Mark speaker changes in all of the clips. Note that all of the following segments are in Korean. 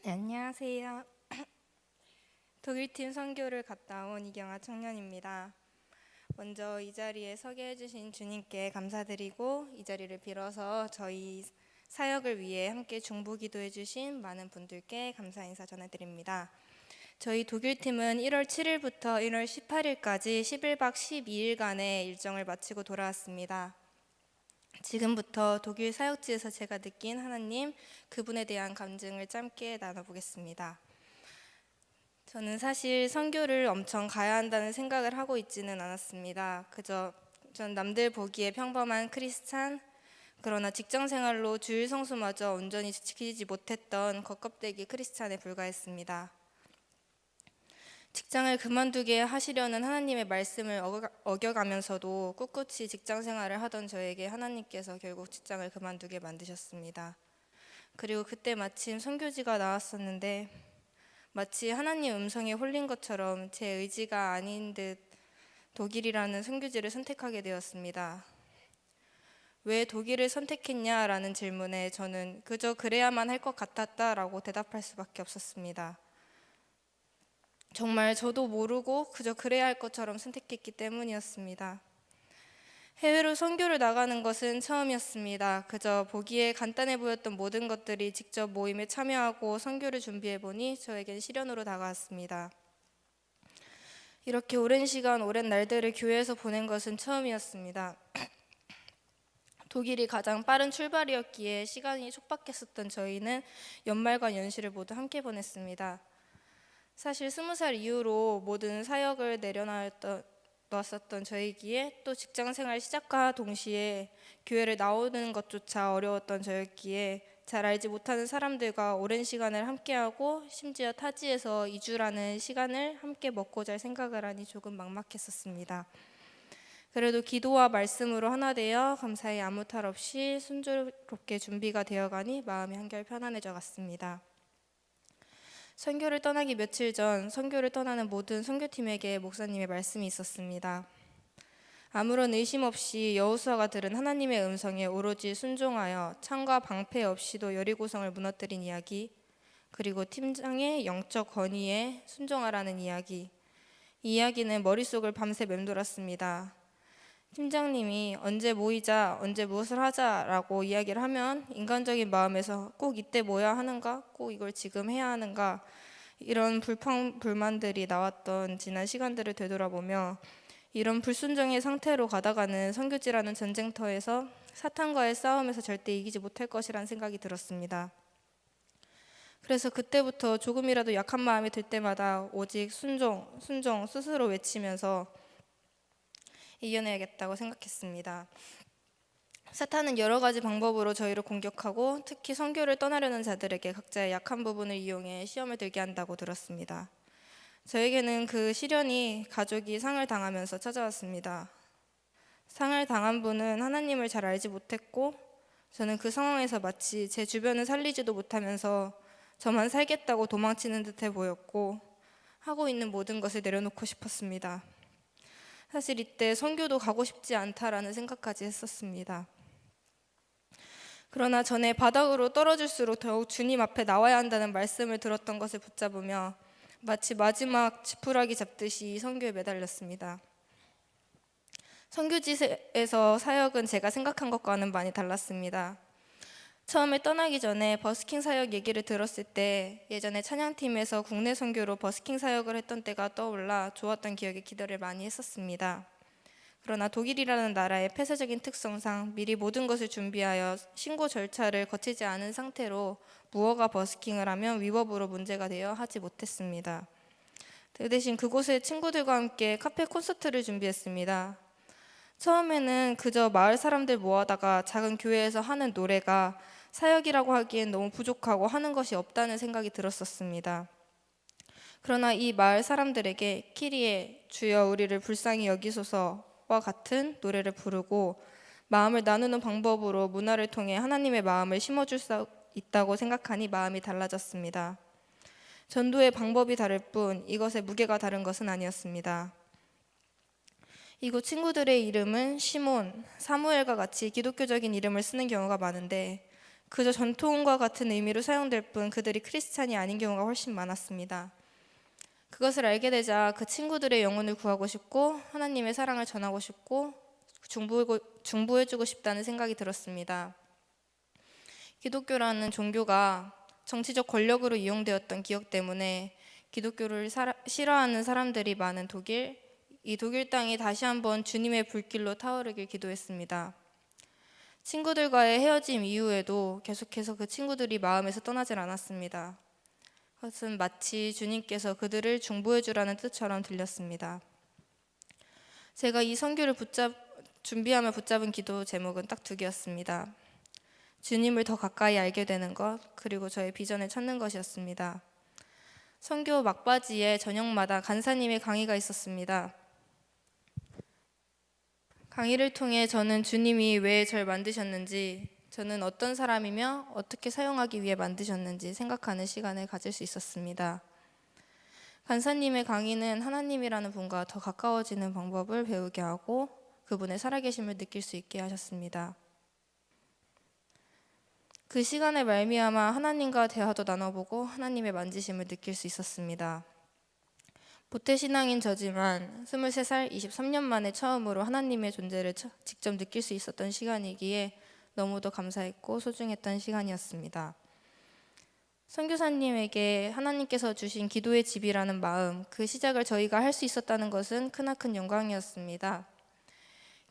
Speaker 1: 네, 안녕하세요. 독일팀 선교를 갔다 온 이경아 청년입니다. 먼저 이 자리에 서게 해주신 주님께 감사드리고, 이 자리를 빌어서 저희 사역을 위해 함께 중보기도해 주신 많은 분들께 감사 인사 전해드립니다. 저희 독일팀은 1월 7일부터 1월 18일까지 11박 12일간의 일정을 마치고 돌아왔습니다. 지금부터 독일 사역지에서 제가 느낀 하나님, 그분에 대한 감증을 짧게 나눠보겠습니다. 저는 사실 선교를 엄청 가야 한다는 생각을 하고 있지는 않았습니다. 그저 전 남들 보기에 평범한 크리스찬, 그러나 직장생활로 주일 성수마저 온전히 지키지 못했던 겉껍데기 크리스찬에 불과했습니다. 직장을 그만두게 하시려는 하나님의 말씀을 어겨가면서도 꿋꿋이 직장생활을 하던 저에게 하나님께서 결국 직장을 그만두게 만드셨습니다. 그리고 그때 마침 선교지가 나왔었는데 마치 하나님 음성에 홀린 것처럼 제 의지가 아닌 듯 독일이라는 선교지를 선택하게 되었습니다. 왜 독일을 선택했냐라는 질문에 저는 그저 그래야만 할 것 같았다라고 대답할 수밖에 없었습니다. 정말 저도 모르고 그저 그래야 할 것처럼 선택했기 때문이었습니다. 해외로 선교를 나가는 것은 처음이었습니다. 그저 보기에 간단해 보였던 모든 것들이 직접 모임에 참여하고 선교를 준비해보니 저에겐 시련으로 다가왔습니다. 이렇게 오랜 시간, 오랜 날들을 교회에서 보낸 것은 처음이었습니다. 독일이 가장 빠른 출발이었기에 시간이 촉박했었던 저희는 연말과 연시를 모두 함께 보냈습니다. 사실 20살 이후로 모든 사역을 내려놨었던 저이기에 또 직장생활 시작과 동시에 교회를 나오는 것조차 어려웠던 저였기에 잘 알지 못하는 사람들과 오랜 시간을 함께하고 심지어 타지에서 2주라는 시간을 함께 먹고 잘 생각을 하니 조금 막막했었습니다. 그래도 기도와 말씀으로 하나 되어 감사히 아무 탈 없이 순조롭게 준비가 되어가니 마음이 한결 편안해져 갔습니다. 선교를 떠나기 며칠 전 선교를 떠나는 모든 선교팀에게 목사님의 말씀이 있었습니다. 아무런 의심 없이 여호수아가 들은 하나님의 음성에 오로지 순종하여 창과 방패 없이도 여리고성을 무너뜨린 이야기, 그리고 팀장의 영적 권위에 순종하라는 이야기. 이 이야기는 머릿속을 밤새 맴돌았습니다. 팀장님이 언제 모이자, 언제 무엇을 하자라고 이야기를 하면 인간적인 마음에서 꼭 이때 모여야 하는가? 꼭 이걸 지금 해야 하는가? 이런 불만들이 나왔던 지난 시간들을 되돌아보며 이런 불순종의 상태로 가다가는 선교지라는 전쟁터에서 사탄과의 싸움에서 절대 이기지 못할 것이라는 생각이 들었습니다. 그래서 그때부터 조금이라도 약한 마음이 들 때마다 오직 순종, 순종 스스로 외치면서 이겨내야겠다고 생각했습니다. 사탄은 여러 가지 방법으로 저희를 공격하고 특히 선교를 떠나려는 자들에게 각자의 약한 부분을 이용해 시험을 들게 한다고 들었습니다. 저에게는 그 시련이 가족이 상을 당하면서 찾아왔습니다. 상을 당한 분은 하나님을 잘 알지 못했고 저는 그 상황에서 마치 제 주변을 살리지도 못하면서 저만 살겠다고 도망치는 듯해 보였고 하고 있는 모든 것을 내려놓고 싶었습니다. 사실 이때 선교도 가고 싶지 않다라는 생각까지 했었습니다. 그러나 전에 바닥으로 떨어질수록 더욱 주님 앞에 나와야 한다는 말씀을 들었던 것을 붙잡으며 마치 마지막 지푸라기 잡듯이 선교에 매달렸습니다. 선교지에서 사역은 제가 생각한 것과는 많이 달랐습니다. 처음에 떠나기 전에 버스킹 사역 얘기를 들었을 때 예전에 찬양팀에서 국내 선교로 버스킹 사역을 했던 때가 떠올라 좋았던 기억에 기도를 많이 했었습니다. 그러나 독일이라는 나라의 폐쇄적인 특성상 미리 모든 것을 준비하여 신고 절차를 거치지 않은 상태로 무허가 버스킹을 하면 위법으로 문제가 되어 하지 못했습니다. 그 대신 그곳에 친구들과 함께 카페 콘서트를 준비했습니다. 처음에는 그저 마을 사람들 모아다가 작은 교회에서 하는 노래가 사역이라고 하기엔 너무 부족하고 하는 것이 없다는 생각이 들었었습니다. 그러나 이 마을 사람들에게 키리에 주여 우리를 불쌍히 여기소서와 같은 노래를 부르고 마음을 나누는 방법으로 문화를 통해 하나님의 마음을 심어줄 수 있다고 생각하니 마음이 달라졌습니다. 전도의 방법이 다를 뿐 이것의 무게가 다른 것은 아니었습니다. 이곳 친구들의 이름은 시몬, 사무엘과 같이 기독교적인 이름을 쓰는 경우가 많은데 그저 전통과 같은 의미로 사용될 뿐 그들이 크리스찬이 아닌 경우가 훨씬 많았습니다. 그것을 알게 되자 그 친구들의 영혼을 구하고 싶고 하나님의 사랑을 전하고 싶고 중보해주고 싶다는 생각이 들었습니다. 기독교라는 종교가 정치적 권력으로 이용되었던 기억 때문에 기독교를 싫어하는 사람들이 많은 이 독일 땅이 다시 한번 주님의 불길로 타오르길 기도했습니다. 친구들과의 헤어짐 이후에도 계속해서 그 친구들이 마음에서 떠나질 않았습니다. 그것은 마치 주님께서 그들을 중보해 주라는 뜻처럼 들렸습니다. 제가 이 선교를 준비하며 붙잡은 기도 제목은 딱 2개였습니다. 주님을 더 가까이 알게 되는 것, 그리고 저의 비전을 찾는 것이었습니다. 선교 막바지에 저녁마다 간사님의 강의가 있었습니다. 강의를 통해 저는 주님이 왜 절 만드셨는지, 저는 어떤 사람이며 어떻게 사용하기 위해 만드셨는지 생각하는 시간을 가질 수 있었습니다. 간사님의 강의는 하나님이라는 분과 더 가까워지는 방법을 배우게 하고 그분의 살아계심을 느낄 수 있게 하셨습니다. 그 시간에 말미암아 하나님과 대화도 나눠보고 하나님의 만지심을 느낄 수 있었습니다. 모태신앙인 저지만 23살 23년 만에 처음으로 하나님의 존재를 직접 느낄 수 있었던 시간이기에 너무도 감사했고 소중했던 시간이었습니다. 선교사님에게 하나님께서 주신 기도의 집이라는 마음, 그 시작을 저희가 할 수 있었다는 것은 크나큰 영광이었습니다.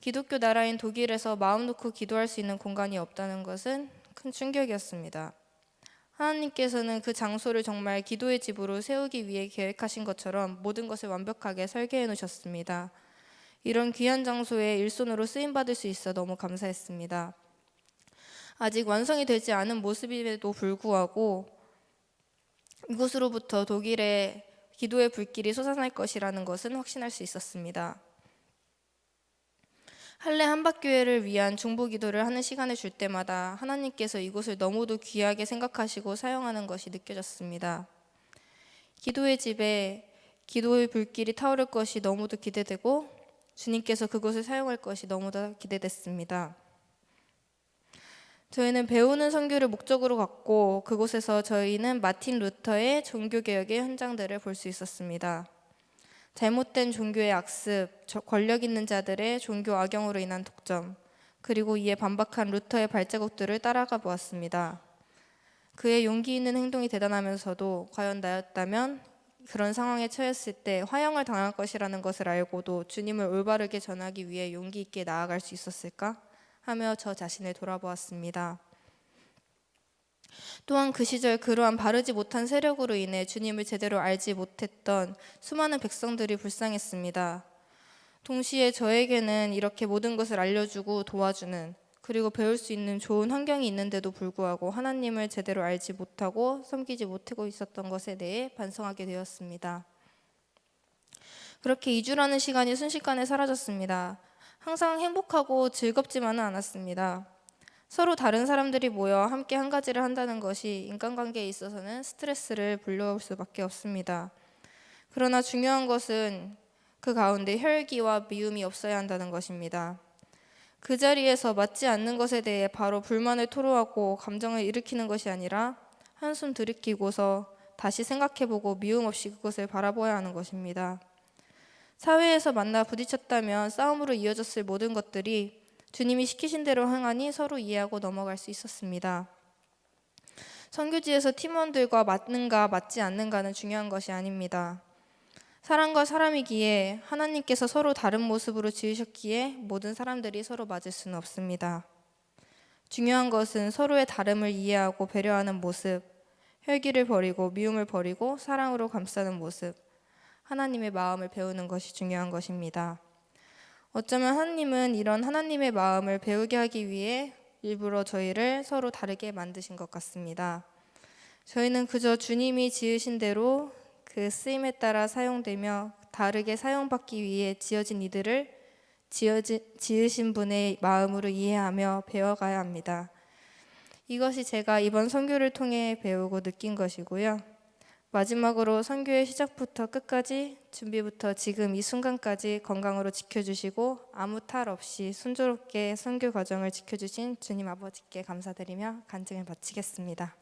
Speaker 1: 기독교 나라인 독일에서 마음 놓고 기도할 수 있는 공간이 없다는 것은 큰 충격이었습니다. 하나님께서는 그 장소를 정말 기도의 집으로 세우기 위해 계획하신 것처럼 모든 것을 완벽하게 설계해 놓으셨습니다. 이런 귀한 장소에 일손으로 쓰임받을 수 있어 너무 감사했습니다. 아직 완성이 되지 않은 모습임에도 불구하고 이곳으로부터 독일의 기도의 불길이 솟아날 것이라는 것은 확신할 수 있었습니다. 할례 한박교회를 위한 중보기도를 하는 시간을 줄 때마다 하나님께서 이곳을 너무도 귀하게 생각하시고 사용하는 것이 느껴졌습니다. 기도의 집에 기도의 불길이 타오를 것이 너무도 기대되고 주님께서 그곳을 사용할 것이 너무도 기대됐습니다. 저희는 배우는 선교를 목적으로 갖고 그곳에서 저희는 마틴 루터의 종교개혁의 현장들을 볼 수 있었습니다. 잘못된 종교의 악습, 권력 있는 자들의 종교 악영으로 인한 독점, 그리고 이에 반박한 루터의 발자국들을 따라가 보았습니다. 그의 용기 있는 행동이 대단하면서도 과연 나였다면 그런 상황에 처했을 때 화형을 당할 것이라는 것을 알고도 주님을 올바르게 전하기 위해 용기 있게 나아갈 수 있었을까? 하며 저 자신을 돌아보았습니다. 또한 그 시절 그러한 바르지 못한 세력으로 인해 주님을 제대로 알지 못했던 수많은 백성들이 불쌍했습니다. 동시에 저에게는 이렇게 모든 것을 알려주고 도와주는 그리고 배울 수 있는 좋은 환경이 있는데도 불구하고 하나님을 제대로 알지 못하고 섬기지 못하고 있었던 것에 대해 반성하게 되었습니다. 그렇게 2주라는 시간이 순식간에 사라졌습니다. 항상 행복하고 즐겁지만은 않았습니다. 서로 다른 사람들이 모여 함께 한 가지를 한다는 것이 인간관계에 있어서는 스트레스를 불러올 수밖에 없습니다. 그러나 중요한 것은 그 가운데 혈기와 미움이 없어야 한다는 것입니다. 그 자리에서 맞지 않는 것에 대해 바로 불만을 토로하고 감정을 일으키는 것이 아니라 한숨 들이키고서 다시 생각해보고 미움 없이 그것을 바라보아야 하는 것입니다. 사회에서 만나 부딪혔다면 싸움으로 이어졌을 모든 것들이 주님이 시키신 대로 행하니 서로 이해하고 넘어갈 수 있었습니다. 선교지에서 팀원들과 맞는가 맞지 않는가는 중요한 것이 아닙니다. 사람과 사람이기에 하나님께서 서로 다른 모습으로 지으셨기에 모든 사람들이 서로 맞을 수는 없습니다. 중요한 것은 서로의 다름을 이해하고 배려하는 모습, 혈기를 버리고 미움을 버리고 사랑으로 감싸는 모습, 하나님의 마음을 배우는 것이 중요한 것입니다. 어쩌면 하나님은 이런 하나님의 마음을 배우게 하기 위해 일부러 저희를 서로 다르게 만드신 것 같습니다. 저희는 그저 주님이 지으신 대로 그 쓰임에 따라 사용되며 다르게 사용받기 위해 지어진 이들을 지으신 분의 마음으로 이해하며 배워가야 합니다. 이것이 제가 이번 선교를 통해 배우고 느낀 것이고요. 마지막으로 선교의 시작부터 끝까지 준비부터 지금 이 순간까지 건강으로 지켜주시고 아무 탈 없이 순조롭게 선교 과정을 지켜주신 주님 아버지께 감사드리며 간증을 마치겠습니다.